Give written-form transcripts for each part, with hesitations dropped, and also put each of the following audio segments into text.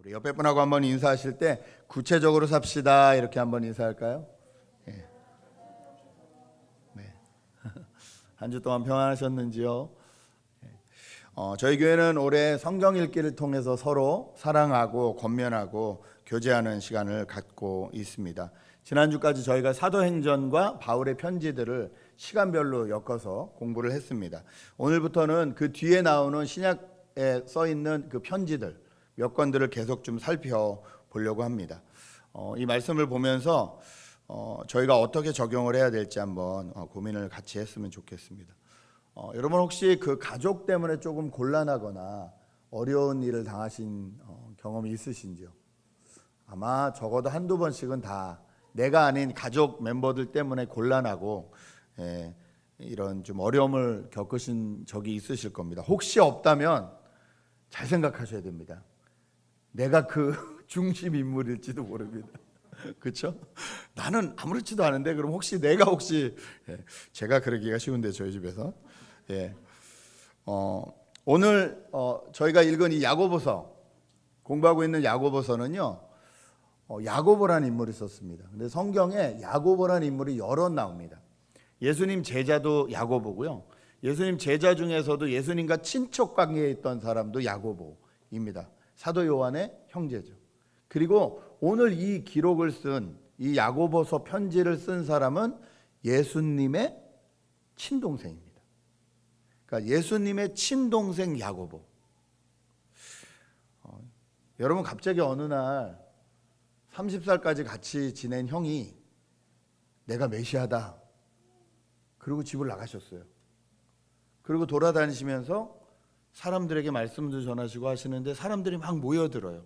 우리 옆에 분하고 한번 인사하실 때 구체적으로 삽시다 이렇게 한번 인사할까요? 예. 네. 한 주 동안 평안하셨는지요? 저희 교회는 올해 성경 읽기를 통해서 서로 사랑하고 권면하고 교제하는 시간을 갖고 있습니다. 지난주까지 저희가 사도행전과 바울의 편지들을 시간별로 엮어서 공부를 했습니다. 오늘부터는 그 뒤에 나오는 신약에 써 있는 그 편지들 몇 권들을 계속 좀 살펴보려고 합니다. 이 말씀을 보면서 저희가 어떻게 적용을 해야 될지 한번 고민을 같이 했으면 좋겠습니다. 여러분 혹시 그 가족 때문에 조금 곤란하거나 어려운 일을 당하신 경험이 있으신지요? 아마 적어도 한두 번씩은 다 내가 아닌 가족 멤버들 때문에 곤란하고 이런 좀 어려움을 겪으신 적이 있으실 겁니다. 혹시 없다면 잘 생각하셔야 됩니다. 내가 그 중심 인물일지도 모릅니다. 그렇죠? 나는 아무렇지도 않은데 그럼 혹시 내가 제가 그러기가 쉬운데 저희 집에서 오늘 저희가 읽은 이 야고보서 공부하고 있는 야고보서는요 야고보라는 인물이 있었습니다. 근데 성경에 야고보라는 인물이 여러 나옵니다. 예수님 제자도 야고보고요. 예수님 제자 중에서도 예수님과 친척 관계에 있던 사람도 야고보입니다. 사도 요한의 형제죠. 그리고 오늘 이 기록을 쓴 이 야고보서 편지를 쓴 사람은 예수님의 친동생입니다. 그러니까 예수님의 친동생 야고보. 여러분 갑자기 어느 날 30살까지 같이 지낸 형이 내가 메시아다. 그리고 집을 나가셨어요. 그리고 돌아다니시면서 사람들에게 말씀도 전하시고 하시는데 사람들이 막 모여들어요.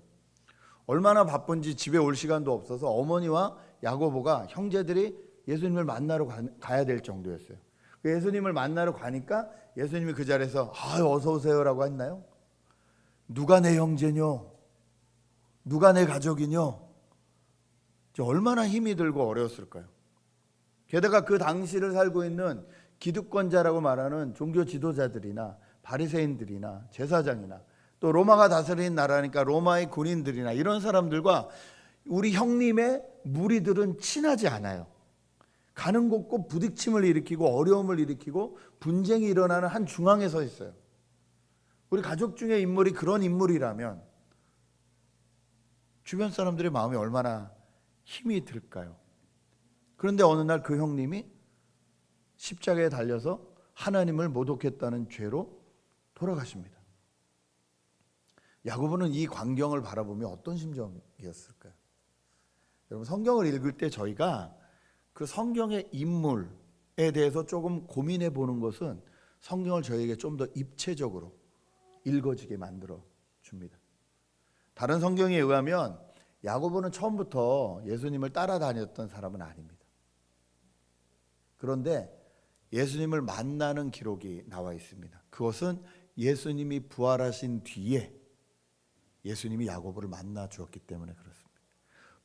얼마나 바쁜지 집에 올 시간도 없어서 어머니와 야고보가 형제들이 예수님을 만나러 가야 될 정도였어요. 예수님을 만나러 가니까 예수님이 그 자리에서 어서 오세요라고 했나요? 누가 내 형제뇨? 누가 내 가족이뇨? 얼마나 힘이 들고 어려웠을까요? 게다가 그 당시를 살고 있는 기득권자라고 말하는 종교 지도자들이나 바리새인들이나 제사장이나 또 로마가 다스리는 나라니까 로마의 군인들이나 이런 사람들과 우리 형님의 무리들은 친하지 않아요. 가는 곳곳 부딪힘을 일으키고 어려움을 일으키고 분쟁이 일어나는 한 중앙에 서 있어요. 우리 가족 중에 인물이 그런 인물이라면 주변 사람들의 마음이 얼마나 힘이 들까요? 그런데 어느 날 그 형님이 십자가에 달려서 하나님을 모독했다는 죄로 돌아가십니다. 야고보는 이 광경을 바라보며 어떤 심정이었을까요? 여러분 성경을 읽을 때 저희가 그 성경의 인물에 대해서 조금 고민해 보는 것은 성경을 저희에게 좀 더 입체적으로 읽어지게 만들어 줍니다. 다른 성경에 의하면 야고보는 처음부터 예수님을 따라다녔던 사람은 아닙니다. 그런데 예수님을 만나는 기록이 나와 있습니다. 그것은 예수님이 부활하신 뒤에 예수님이 야고보를 만나 주었기 때문에 그렇습니다.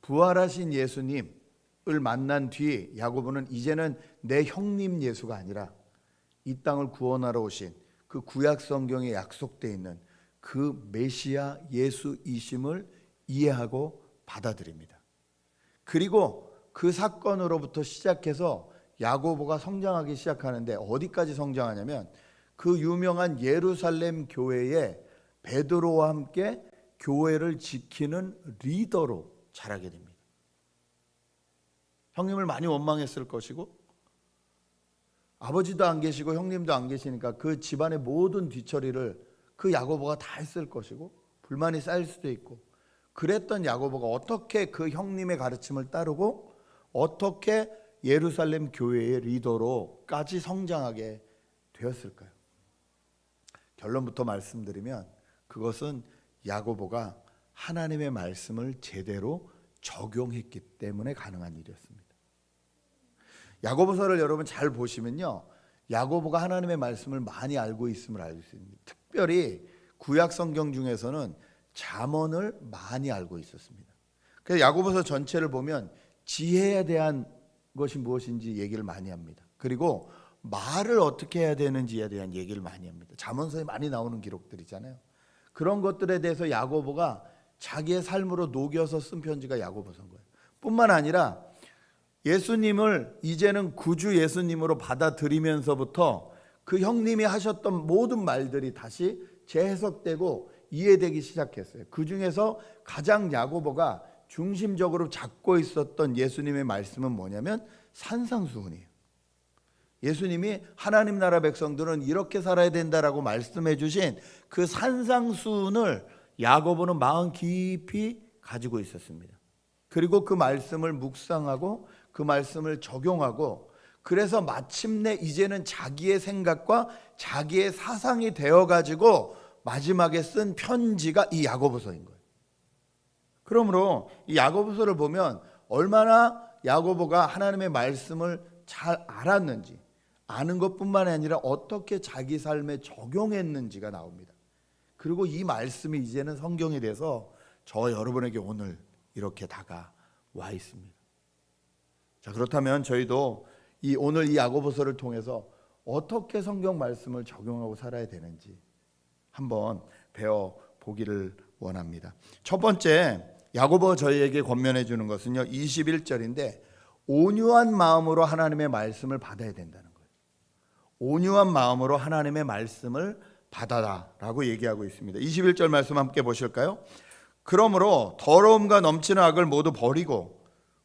부활하신 예수님을 만난 뒤 야고보는 이제는 내 형님 예수가 아니라 이 땅을 구원하러 오신 그 구약 성경에 약속되어 있는 그 메시아 예수이심을 이해하고 받아들입니다. 그리고 그 사건으로부터 시작해서 야고보가 성장하기 시작하는데 어디까지 성장하냐면 그 유명한 예루살렘 교회에 베드로와 함께 교회를 지키는 리더로 자라게 됩니다. 형님을 많이 원망했을 것이고 아버지도 안 계시고 형님도 안 계시니까 그 집안의 모든 뒤처리를 그 야고보가 다 했을 것이고 불만이 쌓일 수도 있고 그랬던 야고보가 어떻게 그 형님의 가르침을 따르고 어떻게 예루살렘 교회의 리더로까지 성장하게 되었을까요? 결론부터 말씀드리면 그것은 야고보가 하나님의 말씀을 제대로 적용했기 때문에 가능한 일이었습니다. 야고보서를 여러분 잘 보시면요, 야고보가 하나님의 말씀을 많이 알고 있음을 알 수 있습니다. 특별히 구약 성경 중에서는 잠언을 많이 알고 있었습니다. 그래서 야고보서 전체를 보면 지혜에 대한 것이 무엇인지 얘기를 많이 합니다. 그리고 말을 어떻게 해야 되는지에 대한 얘기를 많이 합니다. 잠언서에 많이 나오는 기록들이잖아요. 그런 것들에 대해서 야고보가 자기의 삶으로 녹여서 쓴 편지가 야고보서인 거예요. 뿐만 아니라 예수님을 이제는 구주 예수님으로 받아들이면서부터 그 형님이 하셨던 모든 말들이 다시 재해석되고 이해되기 시작했어요. 그 중에서 가장 야고보가 중심적으로 잡고 있었던 예수님의 말씀은 뭐냐면 산상수훈이에요. 예수님이 하나님 나라 백성들은 이렇게 살아야 된다라고 말씀해 주신 그 산상수훈을 야고보는 마음 깊이 가지고 있었습니다. 그리고 그 말씀을 묵상하고 그 말씀을 적용하고, 그래서 마침내 이제는 자기의 생각과 자기의 사상이 되어가지고 마지막에 쓴 편지가 이 야고보서인 거예요. 그러므로 이 야고보서를 보면 얼마나 야고보가 하나님의 말씀을 잘 알았는지, 아는 것뿐만 아니라 어떻게 자기 삶에 적용했는지가 나옵니다. 그리고 이 말씀이 이제는 성경이 돼서 저 여러분에게 오늘 이렇게 다가와 있습니다. 자, 그렇다면 저희도 오늘 이 야고보서를 통해서 어떻게 성경 말씀을 적용하고 살아야 되는지 한번 배워보기를 원합니다. 첫 번째, 야고보가 저희에게 권면해 주는 것은요, 21절인데 온유한 마음으로 하나님의 말씀을 받아야 된다는 거예요. 온유한 마음으로 하나님의 말씀을 받아라라고 얘기하고 있습니다. 21절 말씀 함께 보실까요? 그러므로 더러움과 넘치는 악을 모두 버리고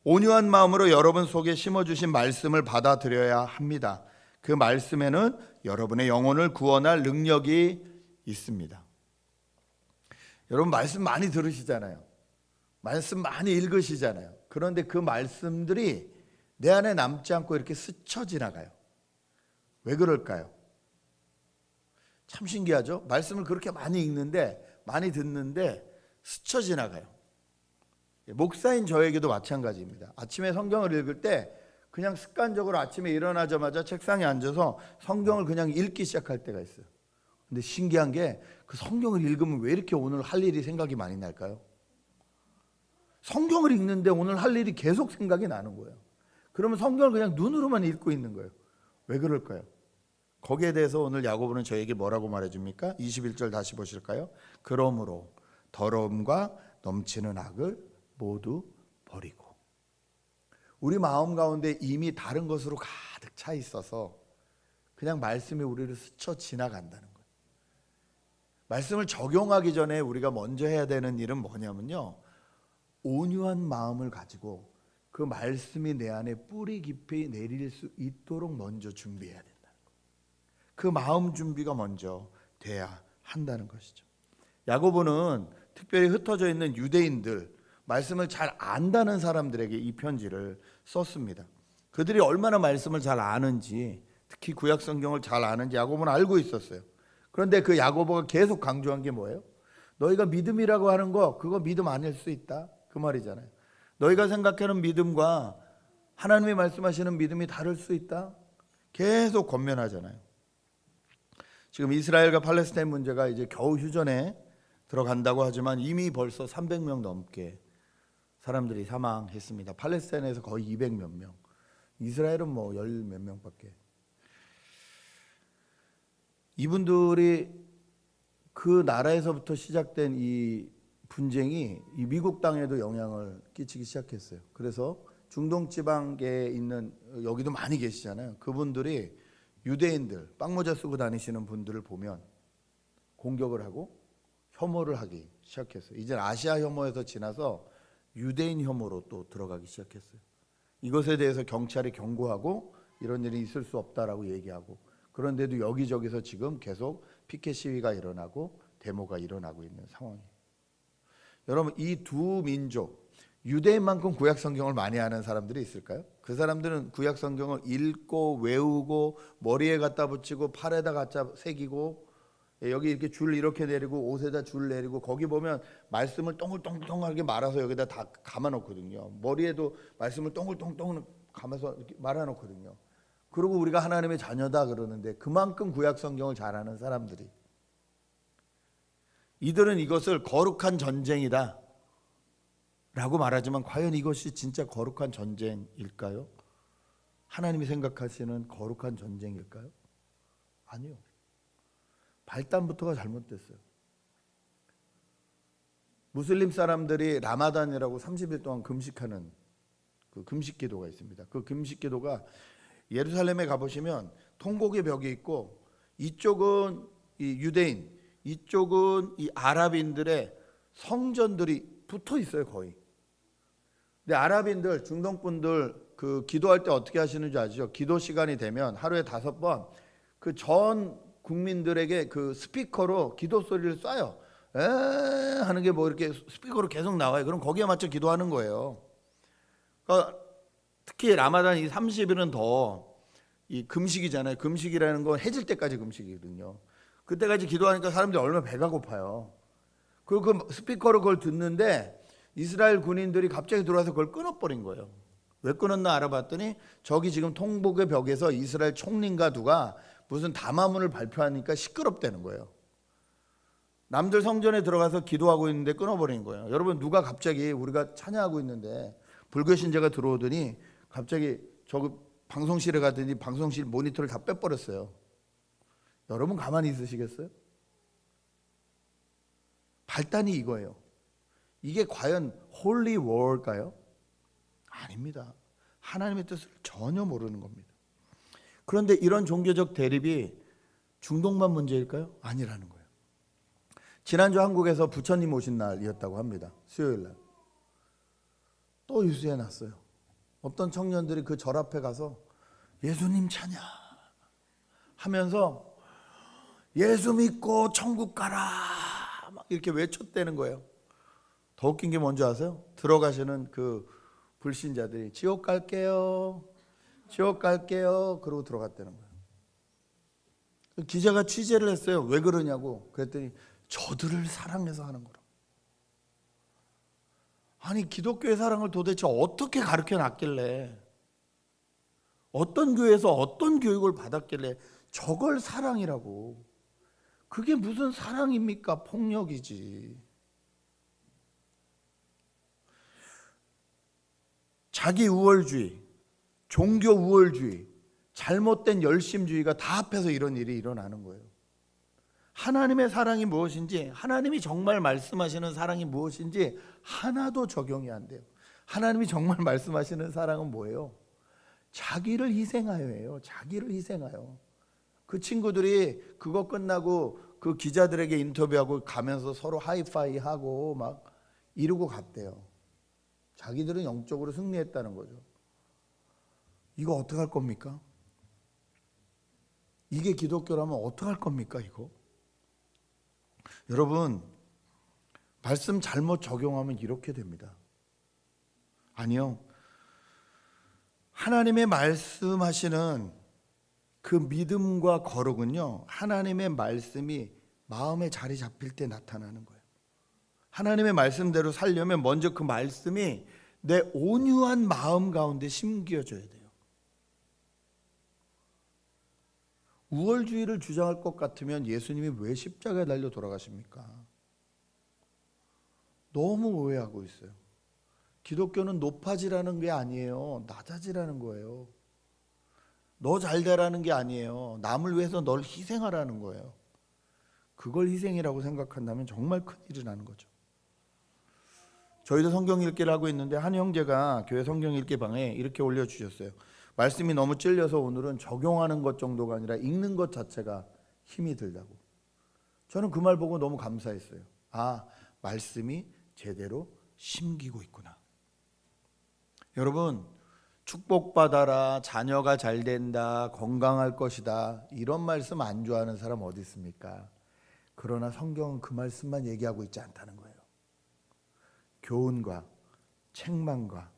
온유한 마음으로 여러분 속에 심어주신 말씀을 받아들여야 합니다. 그 말씀에는 여러분의 영혼을 구원할 능력이 있습니다. 여러분 말씀 많이 들으시잖아요. 말씀 많이 읽으시잖아요. 그런데 그 말씀들이 내 안에 남지 않고 이렇게 스쳐 지나가요. 왜 그럴까요? 참 신기하죠? 말씀을 그렇게 많이 읽는데, 많이 듣는데 스쳐 지나가요. 목사인 저에게도 마찬가지입니다. 아침에 성경을 읽을 때 그냥 습관적으로 아침에 일어나자마자 책상에 앉아서 성경을 그냥 읽기 시작할 때가 있어요. 근데 신기한 게 그 성경을 읽으면 왜 이렇게 오늘 할 일이 생각이 많이 날까요? 성경을 읽는데 오늘 할 일이 계속 생각이 나는 거예요. 그러면 성경을 그냥 눈으로만 읽고 있는 거예요. 왜 그럴까요? 거기에 대해서 오늘 야고보는 저에게 뭐라고 말해줍니까? 21절 다시 보실까요? 그러므로 더러움과 넘치는 악을 모두 버리고. 우리 마음 가운데 이미 다른 것으로 가득 차 있어서 그냥 말씀이 우리를 스쳐 지나간다는 거예요. 말씀을 적용하기 전에 우리가 먼저 해야 되는 일은 뭐냐면요, 온유한 마음을 가지고 그 말씀이 내 안에 뿌리 깊이 내릴 수 있도록 먼저 준비해야 된다는 거예요. 그 마음 준비가 먼저 돼야 한다는 것이죠. 야고보는 특별히 흩어져 있는 유대인들, 말씀을 잘 안다는 사람들에게 이 편지를 썼습니다. 그들이 얼마나 말씀을 잘 아는지, 특히 구약 성경을 잘 아는지 야고보는 알고 있었어요. 그런데 그 야고보가 계속 강조한 게 뭐예요? 너희가 믿음이라고 하는 거, 그거 믿음 아닐 수 있다, 그 말이잖아요. 너희가 생각하는 믿음과 하나님이 말씀하시는 믿음이 다를 수 있다, 계속 권면하잖아요. 지금 이스라엘과 팔레스타인 문제가 이제 겨우 휴전에 들어간다고 하지만 이미 벌써 300명 넘게 사람들이 사망했습니다. 팔레스타인에서 거의 200몇 명, 이스라엘은 뭐 열 몇 명밖에. 이분들이 그 나라에서부터 시작된 이 분쟁이 이 미국 땅에도 영향을 끼치기 시작했어요. 그래서 중동 지방에 있는, 여기도 많이 계시잖아요. 그분들이 유대인들, 빵모자 쓰고 다니시는 분들을 보면 공격을 하고 혐오를 하기 시작했어요. 이제 아시아 혐오에서 지나서 유대인 혐오로 또 들어가기 시작했어요. 이것에 대해서 경찰이 경고하고 이런 일이 있을 수 없다라고 얘기하고, 그런데도 여기저기서 지금 계속 피켓 시위가 일어나고 데모가 일어나고 있는 상황이에요. 여러분, 이 두 민족, 유대인만큼 구약 성경을 많이 아는 사람들이 있을까요? 그 사람들은 구약 성경을 읽고 외우고 머리에 갖다 붙이고 팔에다 갖다 새기고, 여기 이렇게 줄 이렇게 내리고 옷에다 줄 내리고, 거기 보면 말씀을 동글동글하게 말아서 여기다 다 감아놓거든요. 머리에도 말씀을 동글동글 감아서 이렇게 말아놓거든요. 그리고 우리가 하나님의 자녀다 그러는데 그만큼 구약 성경을 잘 아는 사람들이, 이들은 이것을 거룩한 전쟁이다 라고 말하지만 과연 이것이 진짜 거룩한 전쟁일까요? 하나님이 생각하시는 거룩한 전쟁일까요? 아니요. 발단부터가 잘못됐어요. 무슬림 사람들이 라마단이라고 30일 동안 금식하는 그 금식 기도가 있습니다. 그 금식 기도가 예루살렘에 가보시면 통곡의 벽이 있고 이쪽은 이 유대인, 이쪽은 이 아랍인들의 성전들이 붙어 있어요, 거의. 근데 아랍인들, 중동 분들 그 기도할 때 어떻게 하시는지 아시죠? 기도 시간이 되면 하루에 5번 그 전 국민들에게 그 스피커로 기도 소리를 쏴요. 에 하는 게 뭐 이렇게 스피커로 계속 나와요. 그럼 거기에 맞춰 기도하는 거예요. 그러니까 특히 라마단 이 30일은 더 이 금식이잖아요. 금식이라는 건 해질 때까지 금식이거든요. 그때까지 기도하니까 사람들이 얼마나 배가 고파요. 그리고 그 스피커로 그걸 듣는데 이스라엘 군인들이 갑자기 들어와서 그걸 끊어버린 거예요. 왜 끊었나 알아봤더니 저기 지금 통곡의 벽에서 이스라엘 총리인가 누가 무슨 담화문을 발표하니까 시끄럽다는 거예요. 남들 성전에 들어가서 기도하고 있는데 끊어버린 거예요. 여러분, 누가 갑자기 우리가 찬양하고 있는데 불교 신자가 들어오더니 갑자기 저 방송실에 가더니 방송실 모니터를 다 빼버렸어요. 여러분 가만히 있으시겠어요? 발단이 이거예요. 이게 과연 홀리 워일까요? 아닙니다. 하나님의 뜻을 전혀 모르는 겁니다. 그런데 이런 종교적 대립이 중동만 문제일까요? 아니라는 거예요. 지난주 한국에서 부처님 오신 날이었다고 합니다. 수요일 날. 또 뉴스에 났어요. 어떤 청년들이 그 절 앞에 가서 예수님 찬양 하면서 예수 믿고 천국 가라 막 이렇게 외쳤다는 거예요. 더 웃긴 게 뭔지 아세요? 들어가시는 그 불신자들이 지옥 갈게요, 지옥 갈게요 그러고 들어갔다는 거예요. 기자가 취재를 했어요. 왜 그러냐고. 그랬더니 저들을 사랑해서 하는 거라고. 아니, 기독교의 사랑을 도대체 어떻게 가르쳐 놨길래, 어떤 교회에서 어떤 교육을 받았길래 저걸 사랑이라고. 그게 무슨 사랑입니까? 폭력이지. 자기 우월주의, 종교 우월주의, 잘못된 열심주의가 다 합해서 이런 일이 일어나는 거예요. 하나님의 사랑이 무엇인지, 하나님이 정말 말씀하시는 사랑이 무엇인지 하나도 적용이 안 돼요. 하나님이 정말 말씀하시는 사랑은 뭐예요? 자기를 희생하여예요. 자기를 희생하여. 그 친구들이 그거 끝나고 그 기자들에게 인터뷰하고 가면서 서로 하이파이 하고 막 이러고 갔대요. 자기들은 영적으로 승리했다는 거죠. 이거 어떡할 겁니까? 이게 기독교라면 어떡할 겁니까, 이거? 여러분, 말씀 잘못 적용하면 이렇게 됩니다. 아니요. 하나님의 말씀하시는 그 믿음과 거룩은요, 하나님의 말씀이 마음에 자리 잡힐 때 나타나는 거예요. 하나님의 말씀대로 살려면 먼저 그 말씀이 내 온유한 마음 가운데 심겨져야 돼요. 우월주의를 주장할 것 같으면 예수님이 왜 십자가에 달려 돌아가십니까? 너무 오해하고 있어요. 기독교는 높아지라는 게 아니에요. 낮아지라는 거예요. 너 잘되라는 게 아니에요. 남을 위해서 널 희생하라는 거예요. 그걸 희생이라고 생각한다면 정말 큰일이 나는 거죠. 저희도 성경 읽기를 하고 있는데 한 형제가 교회 성경 읽기 방에 이렇게 올려주셨어요. 말씀이 너무 찔려서 오늘은 적용하는 것 정도가 아니라 읽는 것 자체가 힘이 들다고. 저는 그 말 보고 너무 감사했어요. 아, 말씀이 제대로 심기고 있구나. 여러분, 축복받아라, 자녀가 잘 된다, 건강할 것이다, 이런 말씀 안 좋아하는 사람 어디 있습니까? 그러나 성경은 그 말씀만 얘기하고 있지 않다는 거예요. 교훈과 책망과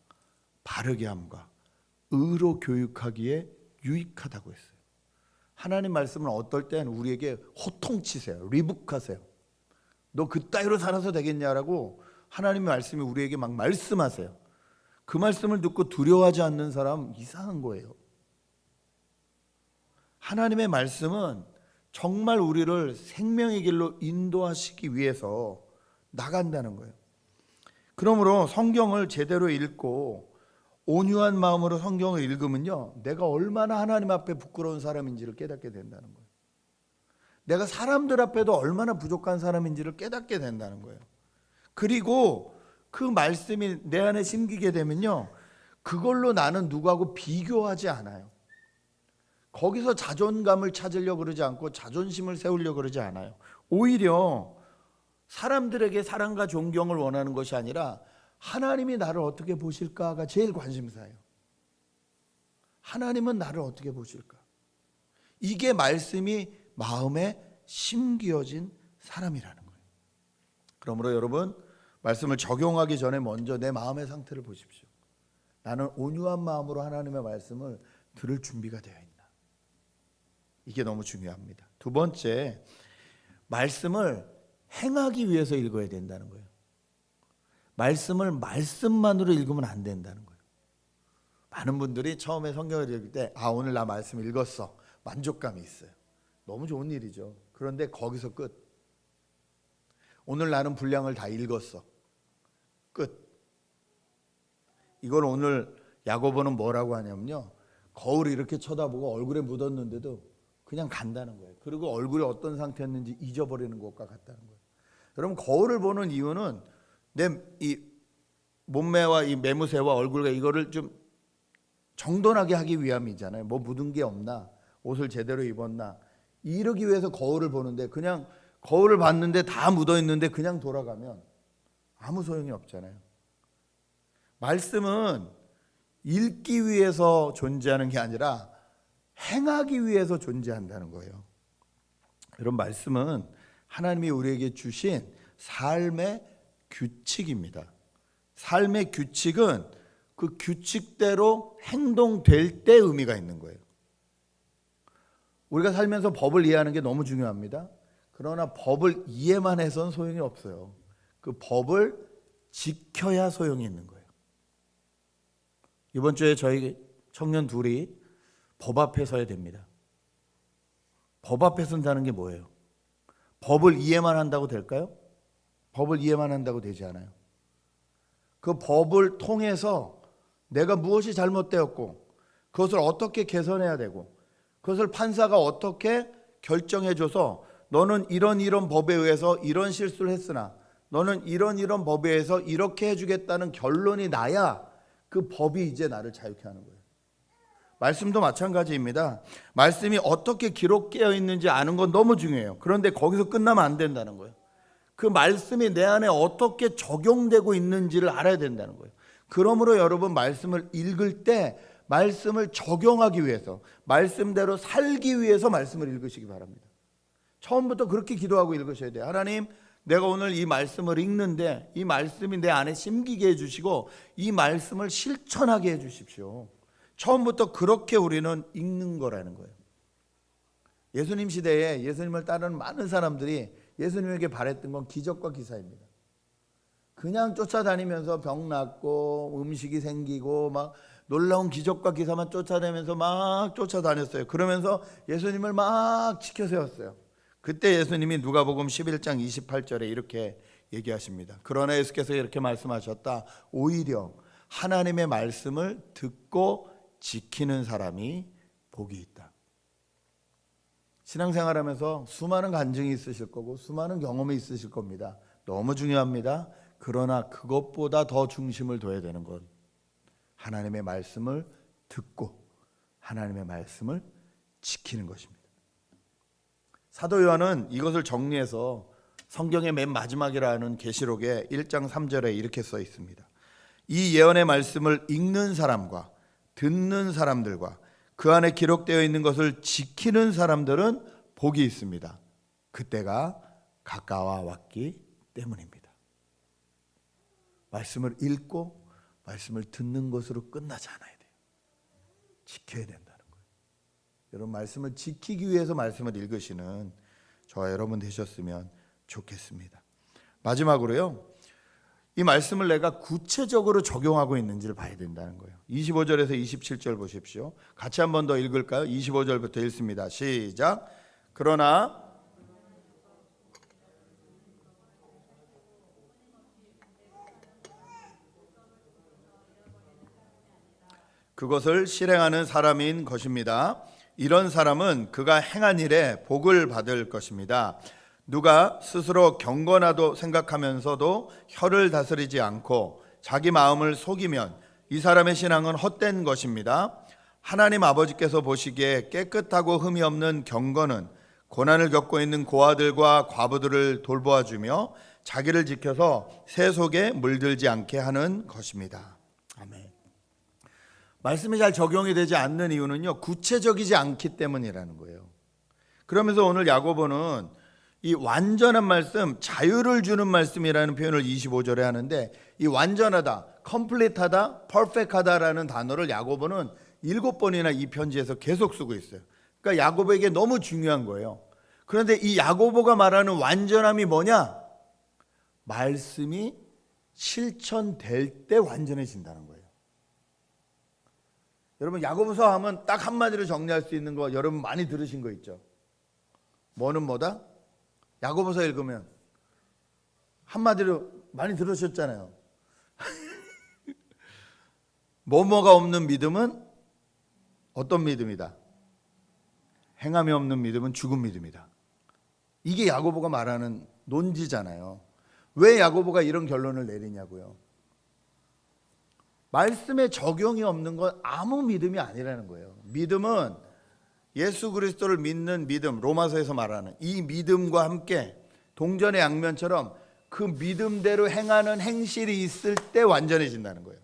바르게 함과 의로 교육하기에 유익하다고 했어요. 하나님 말씀은 어떨 땐 우리에게 호통치세요. 리북하세요. 너 그따위로 살아서 되겠냐라고 하나님의 말씀이 우리에게 막 말씀하세요. 그 말씀을 듣고 두려워하지 않는 사람 이상한 거예요. 하나님의 말씀은 정말 우리를 생명의 길로 인도하시기 위해서 나간다는 거예요. 그러므로 성경을 제대로 읽고 온유한 마음으로 성경을 읽으면요, 내가 얼마나 하나님 앞에 부끄러운 사람인지를 깨닫게 된다는 거예요. 내가 사람들 앞에도 얼마나 부족한 사람인지를 깨닫게 된다는 거예요. 그리고 그 말씀이 내 안에 심기게 되면요, 그걸로 나는 누구하고 비교하지 않아요. 거기서 자존감을 찾으려고 그러지 않고 자존심을 세우려고 그러지 않아요. 오히려 사람들에게 사랑과 존경을 원하는 것이 아니라 하나님이 나를 어떻게 보실까가 제일 관심사예요. 하나님은 나를 어떻게 보실까? 이게 말씀이 마음에 심기어진 사람이라는 거예요. 그러므로 여러분, 말씀을 적용하기 전에 먼저 내 마음의 상태를 보십시오. 나는 온유한 마음으로 하나님의 말씀을 들을 준비가 되어 있나? 이게 너무 중요합니다. 두 번째, 말씀을 행하기 위해서 읽어야 된다는 거예요. 말씀을 말씀만으로 읽으면 안 된다는 거예요. 많은 분들이 처음에 성경을 읽을 때 오늘 나 말씀 읽었어, 만족감이 있어요. 너무 좋은 일이죠. 그런데 거기서 끝. 오늘 나는 분량을 다 읽었어, 끝. 이걸 오늘 야고보는 뭐라고 하냐면요, 거울을 이렇게 쳐다보고 얼굴에 묻었는데도 그냥 간다는 거예요. 그리고 얼굴이 어떤 상태였는지 잊어버리는 것과 같다는 거예요. 여러분, 거울을 보는 이유는 내 이 몸매와 이 매무새와 얼굴과 이거를 좀 정돈하게 하기 위함이잖아요. 뭐 묻은 게 없나, 옷을 제대로 입었나, 이러기 위해서 거울을 보는데, 그냥 거울을 봤는데 다 묻어 있는데 그냥 돌아가면 아무 소용이 없잖아요. 말씀은 읽기 위해서 존재하는 게 아니라 행하기 위해서 존재한다는 거예요. 이런 말씀은 하나님이 우리에게 주신 삶의 규칙입니다. 삶의 규칙은 그 규칙대로 행동될 때 의미가 있는 거예요. 우리가 살면서 법을 이해하는 게 너무 중요합니다. 그러나 법을 이해만 해서는 소용이 없어요. 그 법을 지켜야 소용이 있는 거예요. 이번 주에 저희 청년 둘이 법 앞에 서야 됩니다. 법 앞에 선다는 게 뭐예요? 법을 이해만 한다고 될까요? 법을 이해만 한다고 되지 않아요. 그 법을 통해서 내가 무엇이 잘못되었고 그것을 어떻게 개선해야 되고 그것을 판사가 어떻게 결정해줘서 너는 이런 법에 의해서 이런 실수를 했으나 너는 이런 법에 의해서 이렇게 해주겠다는 결론이 나야 그 법이 이제 나를 자유케 하는 거예요. 말씀도 마찬가지입니다. 말씀이 어떻게 기록되어 있는지 아는 건 너무 중요해요. 그런데 거기서 끝나면 안 된다는 거예요. 그 말씀이 내 안에 어떻게 적용되고 있는지를 알아야 된다는 거예요. 그러므로 여러분, 말씀을 읽을 때 말씀을 적용하기 위해서, 말씀대로 살기 위해서 말씀을 읽으시기 바랍니다. 처음부터 그렇게 기도하고 읽으셔야 돼요. 하나님, 내가 오늘 이 말씀을 읽는데 이 말씀이 내 안에 심기게 해주시고 이 말씀을 실천하게 해주십시오. 처음부터 그렇게 우리는 읽는 거라는 거예요. 예수님 시대에 예수님을 따르는 많은 사람들이 예수님에게 바랬던 건 기적과 기사입니다. 그냥 쫓아다니면서 병 낫고 음식이 생기고 막 놀라운 기적과 기사만 쫓아다니면서 막 쫓아다녔어요. 그러면서 예수님을 막 지켜 세웠어요. 그때 예수님이 누가복음 11장 28절에 이렇게 얘기하십니다. 그러나 예수께서 이렇게 말씀하셨다. 오히려 하나님의 말씀을 듣고 지키는 사람이 복이 있다. 신앙생활하면서 수많은 간증이 있으실 거고 수많은 경험이 있으실 겁니다. 너무 중요합니다. 그러나 그것보다 더 중심을 둬야 되는 건 하나님의 말씀을 듣고 하나님의 말씀을 지키는 것입니다. 사도 요한은 이것을 정리해서 성경의 맨 마지막이라 하는 계시록의 1장 3절에 이렇게 써 있습니다. 이 예언의 말씀을 읽는 사람과 듣는 사람들과 그 안에 기록되어 있는 것을 지키는 사람들은 복이 있습니다. 그때가 가까워 왔기 때문입니다. 말씀을 읽고 말씀을 듣는 것으로 끝나지 않아야 돼요. 지켜야 된다는 거예요. 여러분, 말씀을 지키기 위해서 말씀을 읽으시는 저와 여러분 되셨으면 좋겠습니다. 마지막으로요, 이 말씀을 내가 구체적으로 적용하고 있는지를 봐야 된다는 거예요. 25절에서 27절 보십시오. 같이 한 번 더 읽을까요? 25절부터 읽습니다. 시작. 그러나 그것을 실행하는 사람인 것입니다. 이런 사람은 그가 행한 일에 복을 받을 것입니다. 누가 스스로 경건하도 생각하면서도 혀를 다스리지 않고 자기 마음을 속이면 이 사람의 신앙은 헛된 것입니다. 하나님 아버지께서 보시기에 깨끗하고 흠이 없는 경건은 고난을 겪고 있는 고아들과 과부들을 돌보아 주며 자기를 지켜서 새 속에 물들지 않게 하는 것입니다. 아멘. 말씀이 잘 적용이 되지 않는 이유는요, 구체적이지 않기 때문이라는 거예요. 그러면서 오늘 야고보는 이 완전한 말씀, 자유를 주는 말씀이라는 표현을 25절에 하는데, 이 완전하다, 컴플리트하다, 퍼펙트하다라는 단어를 야고보는 7번이나 이 편지에서 계속 쓰고 있어요. 그러니까 야고보에게 너무 중요한 거예요. 그런데 이 야고보가 말하는 완전함이 뭐냐? 말씀이 실천될 때 완전해진다는 거예요. 여러분, 야고보서 하면 딱 한마디로 정리할 수 있는 거 여러분 많이 들으신 거 있죠? 뭐는 뭐다? 야고보서 읽으면 한마디로 많이 들으셨잖아요. 뭐뭐가 없는 믿음은 어떤 믿음이다? 행함이 없는 믿음은 죽은 믿음이다. 이게 야고보가 말하는 논지잖아요. 왜 야고보가 이런 결론을 내리냐고요? 말씀에 적용이 없는 건 아무 믿음이 아니라는 거예요. 믿음은 예수 그리스도를 믿는 믿음, 로마서에서 말하는 이 믿음과 함께 동전의 양면처럼 그 믿음대로 행하는 행실이 있을 때 완전해진다는 거예요.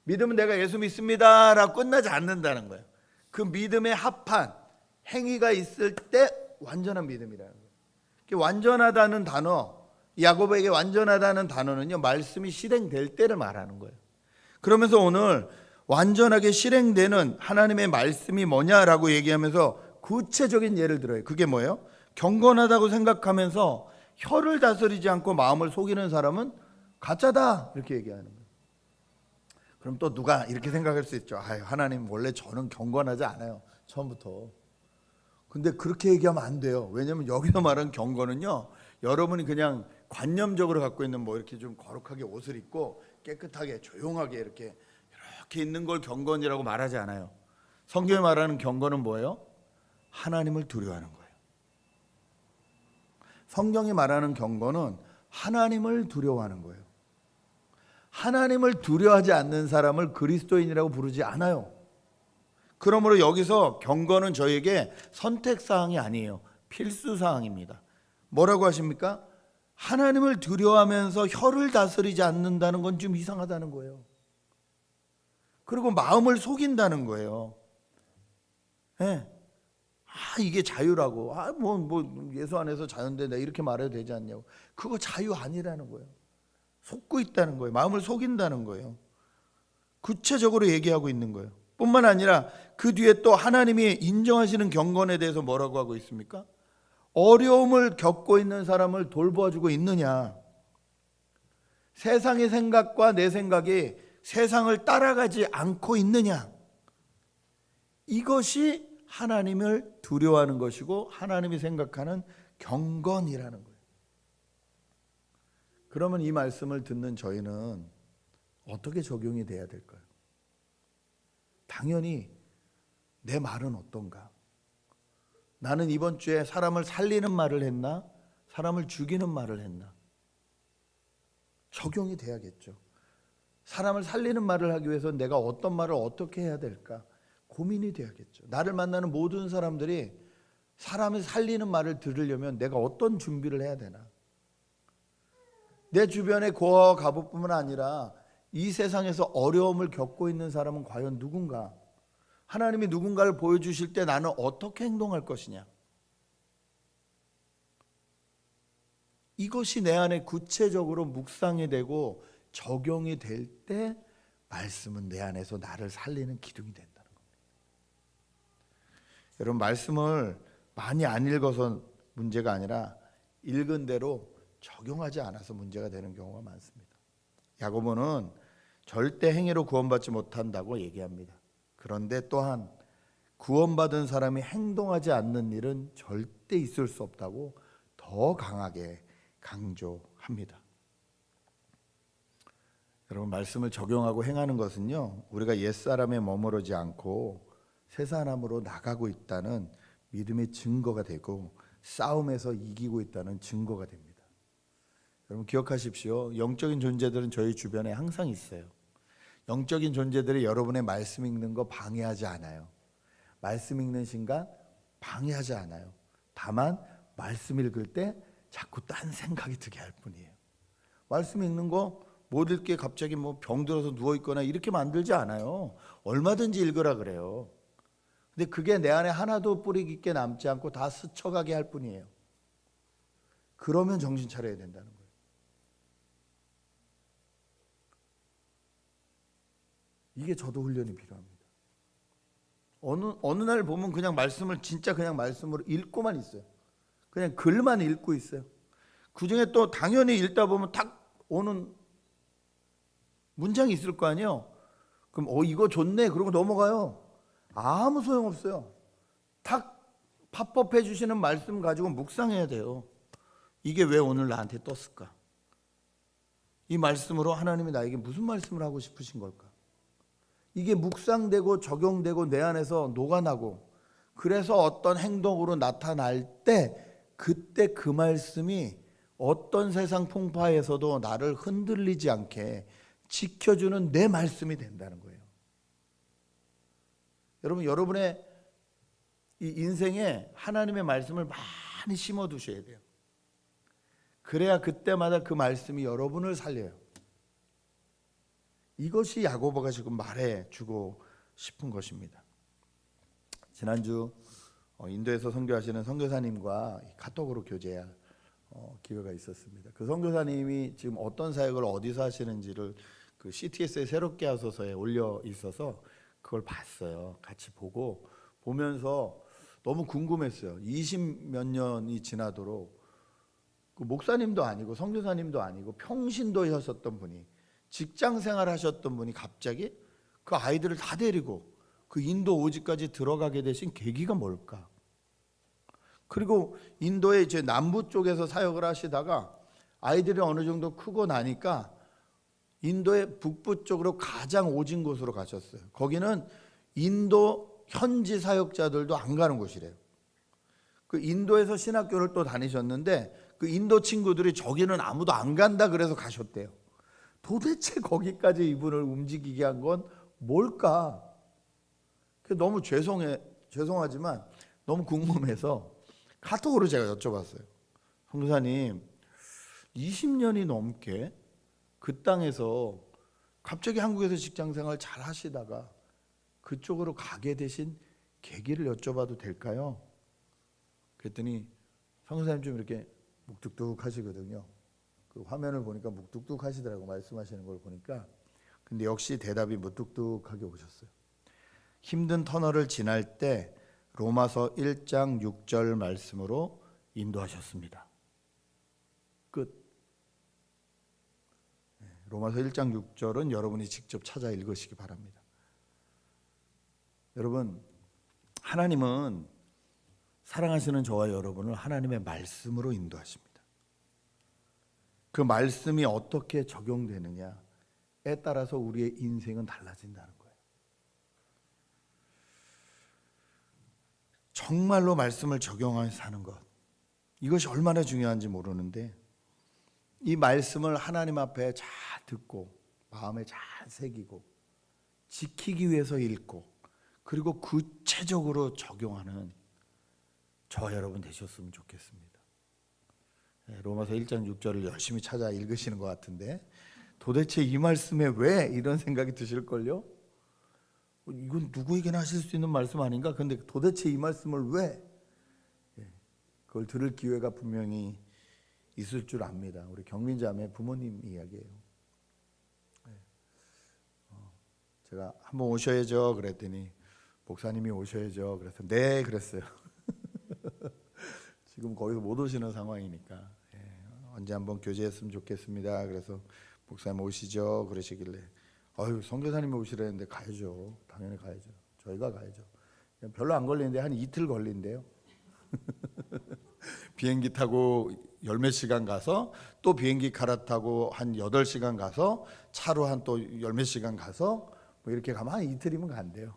믿음은 내가 예수 믿습니다 라고 끝나지 않는다는 거예요. 그 믿음에 합한 행위가 있을 때 완전한 믿음이라는 거예요. 완전하다는 단어, 야고보에게 완전하다는 단어는요, 말씀이 실행될 때를 말하는 거예요. 그러면서 오늘 완전하게 실행되는 하나님의 말씀이 뭐냐라고 얘기하면서 구체적인 예를 들어요. 그게 뭐예요? 경건하다고 생각하면서 혀를 다스리지 않고 마음을 속이는 사람은 가짜다, 이렇게 얘기하는 거예요. 그럼 또 누가 이렇게 생각할 수 있죠. 아유, 하나님 원래 저는 경건하지 않아요, 처음부터. 근데 그렇게 얘기하면 안 돼요. 왜냐하면 여기서 말하는 경건은요, 여러분이 그냥 관념적으로 갖고 있는 뭐 이렇게 좀 거룩하게 옷을 입고 깨끗하게 조용하게 이렇게 있는 걸 경건이라고 말하지 않아요. 성경이 말하는 경건은 뭐예요? 하나님을 두려워하는 거예요. 성경이 말하는 경건은 하나님을 두려워하는 거예요. 하나님을 두려워하지 않는 사람을 그리스도인이라고 부르지 않아요. 그러므로 여기서 경건은 저에게 선택사항이 아니에요. 필수사항입니다. 뭐라고 하십니까? 하나님을 두려워하면서 혀를 다스리지 않는다는 건 좀 이상하다는 거예요. 그리고 마음을 속인다는 거예요. 네. 이게 자유라고. 뭐 예수 안에서 자유인데 내가 이렇게 말해도 되지 않냐고. 그거 자유 아니라는 거예요. 속고 있다는 거예요. 마음을 속인다는 거예요. 구체적으로 얘기하고 있는 거예요. 뿐만 아니라 그 뒤에 또 하나님이 인정하시는 경건에 대해서 뭐라고 하고 있습니까? 어려움을 겪고 있는 사람을 돌보아주고 있느냐. 세상의 생각과 내 생각이 세상을 따라가지 않고 있느냐. 이것이 하나님을 두려워하는 것이고 하나님이 생각하는 경건이라는 거예요. 그러면 이 말씀을 듣는 저희는 어떻게 적용이 돼야 될까요? 당연히 내 말은 어떤가? 나는 이번 주에 사람을 살리는 말을 했나? 사람을 죽이는 말을 했나? 적용이 돼야겠죠. 사람을 살리는 말을 하기 위해서 내가 어떤 말을 어떻게 해야 될까? 고민이 돼야겠죠. 나를 만나는 모든 사람들이 사람을 살리는 말을 들으려면 내가 어떤 준비를 해야 되나? 내 주변의 고아와 과부뿐만 아니라 이 세상에서 어려움을 겪고 있는 사람은 과연 누군가? 하나님이 누군가를 보여주실 때 나는 어떻게 행동할 것이냐? 이것이 내 안에 구체적으로 묵상이 되고 적용이 될 때 말씀은 내 안에서 나를 살리는 기둥이 된다는 겁니다. 여러분, 말씀을 많이 안 읽어서 문제가 아니라 읽은 대로 적용하지 않아서 문제가 되는 경우가 많습니다. 야고보는 절대 행위로 구원받지 못한다고 얘기합니다. 그런데 또한 구원받은 사람이 행동하지 않는 일은 절대 있을 수 없다고 더 강하게 강조합니다. 여러분, 말씀을 적용하고 행하는 것은요, 우리가 옛사람에 머무르지 않고 새 사람으로 나가고 있다는 믿음의 증거가 되고 싸움에서 이기고 있다는 증거가 됩니다. 여러분 기억하십시오. 영적인 존재들은 저희 주변에 항상 있어요. 영적인 존재들이 여러분의 말씀 읽는 거 방해하지 않아요. 말씀 읽는 순간 방해하지 않아요. 다만 말씀 읽을 때 자꾸 딴 생각이 들게 할 뿐이에요. 말씀 읽는 거 못 읽게 갑자기 뭐 병들어서 누워있거나 이렇게 만들지 않아요. 얼마든지 읽으라 그래요. 근데 그게 내 안에 하나도 뿌리 깊게 남지 않고 다 스쳐가게 할 뿐이에요. 그러면 정신 차려야 된다는 거예요. 이게 저도 훈련이 필요합니다. 어느 날 보면 그냥 말씀을 진짜 그냥 말씀으로 읽고만 있어요. 그냥 글만 읽고 있어요. 그중에 또 당연히 읽다 보면 탁 오는 문장이 있을 거 아니에요. 그럼 이거 좋네 그러고 넘어가요. 아무 소용없어요. 탁 팝업해 주시는 말씀 가지고 묵상해야 돼요. 이게 왜 오늘 나한테 떴을까? 이 말씀으로 하나님이 나에게 무슨 말씀을 하고 싶으신 걸까? 이게 묵상되고 적용되고 내 안에서 녹아나고 그래서 어떤 행동으로 나타날 때 그때 그 말씀이 어떤 세상 풍파에서도 나를 흔들리지 않게 지켜주는 내 말씀이 된다는 거예요. 여러분, 여러분의 이 인생에 하나님의 말씀을 많이 심어 두셔야 돼요. 그래야 그때마다 그 말씀이 여러분을 살려요. 이것이 야고보가 지금 말해주고 싶은 것입니다. 지난주 인도에서 선교하시는 선교사님과 카톡으로 교제할 기회가 있었습니다. 그 선교사님이 지금 어떤 사역을 어디서 하시는지를 그 CTS의 새롭게 하소서에 올려 있어서 그걸 봤어요. 같이 보면서 너무 궁금했어요. 20몇 년이 지나도록 그 목사님도 아니고 선교사님도 아니고 평신도였었던 분이 직장 생활 하셨던 분이 갑자기 그 아이들을 다 데리고 그 인도 오지까지 들어가게 되신 계기가 뭘까? 그리고 인도의 이제 남부 쪽에서 사역을 하시다가 아이들이 어느 정도 크고 나니까 인도의 북부 쪽으로 가장 오진 곳으로 가셨어요. 거기는 인도 현지 사역자들도 안 가는 곳이래요. 그 인도에서 신학교를 또 다니셨는데 그 인도 친구들이 저기는 아무도 안 간다 그래서 가셨대요. 도대체 거기까지 이분을 움직이게 한 건 뭘까? 너무 죄송하지만 너무 궁금해서 카톡으로 제가 여쭤봤어요. 선교사님, 20년이 넘게 그 땅에서 갑자기 한국에서 직장생활 잘 하시다가 그쪽으로 가게 되신 계기를 여쭤봐도 될까요? 그랬더니 선교사님 좀 이렇게 묵뚝뚝 하시거든요. 그 화면을 보니까 묵뚝뚝 하시더라고, 말씀하시는 걸 보니까. 근데 역시 대답이 무뚝뚝하게 오셨어요. 힘든 터널을 지날 때 로마서 1장 6절 말씀으로 인도하셨습니다. 끝. 로마서 1장 6절은 여러분이 직접 찾아 읽으시기 바랍니다. 여러분, 하나님은 사랑하시는 저와 여러분을 하나님의 말씀으로 인도하십니다. 그 말씀이 어떻게 적용되느냐에 따라서 우리의 인생은 달라진다는 거예요. 정말로 말씀을 적용하며 사는 것, 이것이 얼마나 중요한지 모르는데 이 말씀을 하나님 앞에 잘 듣고 마음에 잘 새기고 지키기 위해서 읽고 그리고 구체적으로 적용하는 저와 여러분 되셨으면 좋겠습니다. 로마서 1장 6절을 열심히 찾아 읽으시는 것 같은데 도대체 이 말씀에 왜 이런 생각이 드실걸요? 이건 누구에게나 하실 수 있는 말씀 아닌가? 근데 도대체 이 말씀을 왜? 그걸 들을 기회가 분명히 있을 줄 압니다. 우리 경민자매 부모님 이야기예요. 제가 한번 오셔야죠 그랬더니 목사님이 오셔야죠 그래서 네 그랬어요. 지금 거기서 못 오시는 상황이니까 언제 한번 교제했으면 좋겠습니다. 그래서 목사님 오시죠 그러시길래 선교사님이 오시라는데 가야죠. 당연히 가야죠. 저희가 가야죠. 별로 안 걸리는데 한 이틀 걸린대요. 비행기 타고 열몇 시간 가서 또 비행기 갈아타고 한 8시간 가서 차로 한 또 열몇 시간 가서 뭐 이렇게 가면 한 이틀이면 간대요.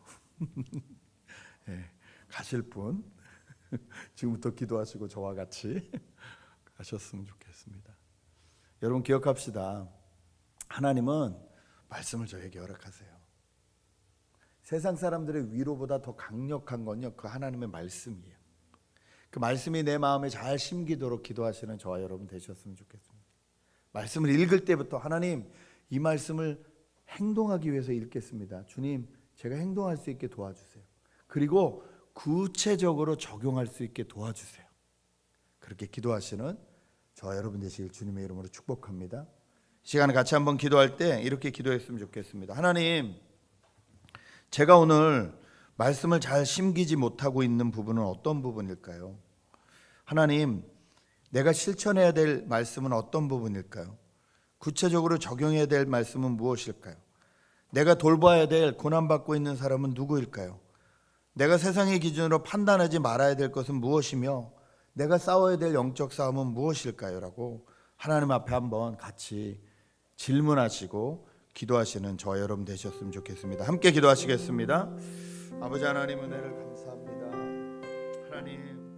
가실 분. 지금부터 기도하시고 저와 같이 하셨으면 좋겠습니다. 여러분 기억합시다. 하나님은 말씀을 저에게 허락하세요. 세상 사람들의 위로보다 더 강력한 건요, 그 하나님의 말씀이에요. 그 말씀이 내 마음에 잘 심기도록 기도하시는 저와 여러분 되셨으면 좋겠습니다. 말씀을 읽을 때부터 하나님, 이 말씀을 행동하기 위해서 읽겠습니다. 주님, 제가 행동할 수 있게 도와주세요. 그리고 구체적으로 적용할 수 있게 도와주세요. 그렇게 기도하시는 저와 여러분 되시길 주님의 이름으로 축복합니다. 시간에 같이 한번 기도할 때 이렇게 기도했으면 좋겠습니다. 하나님, 제가 오늘 말씀을 잘 심기지 못하고 있는 부분은 어떤 부분일까요? 하나님, 내가 실천해야 될 말씀은 어떤 부분일까요? 구체적으로 적용해야 될 말씀은 무엇일까요? 내가 돌봐야 될 고난받고 있는 사람은 누구일까요? 내가 세상의 기준으로 판단하지 말아야 될 것은 무엇이며 내가 싸워야 될 영적 싸움은 무엇일까요? 라고 하나님 앞에 한번 같이 질문하시고 기도하시는 저와 여러분 되셨으면 좋겠습니다. 함께 기도하시겠습니다. 아버지 하나님, 은혜를 감사합니다. 하나님,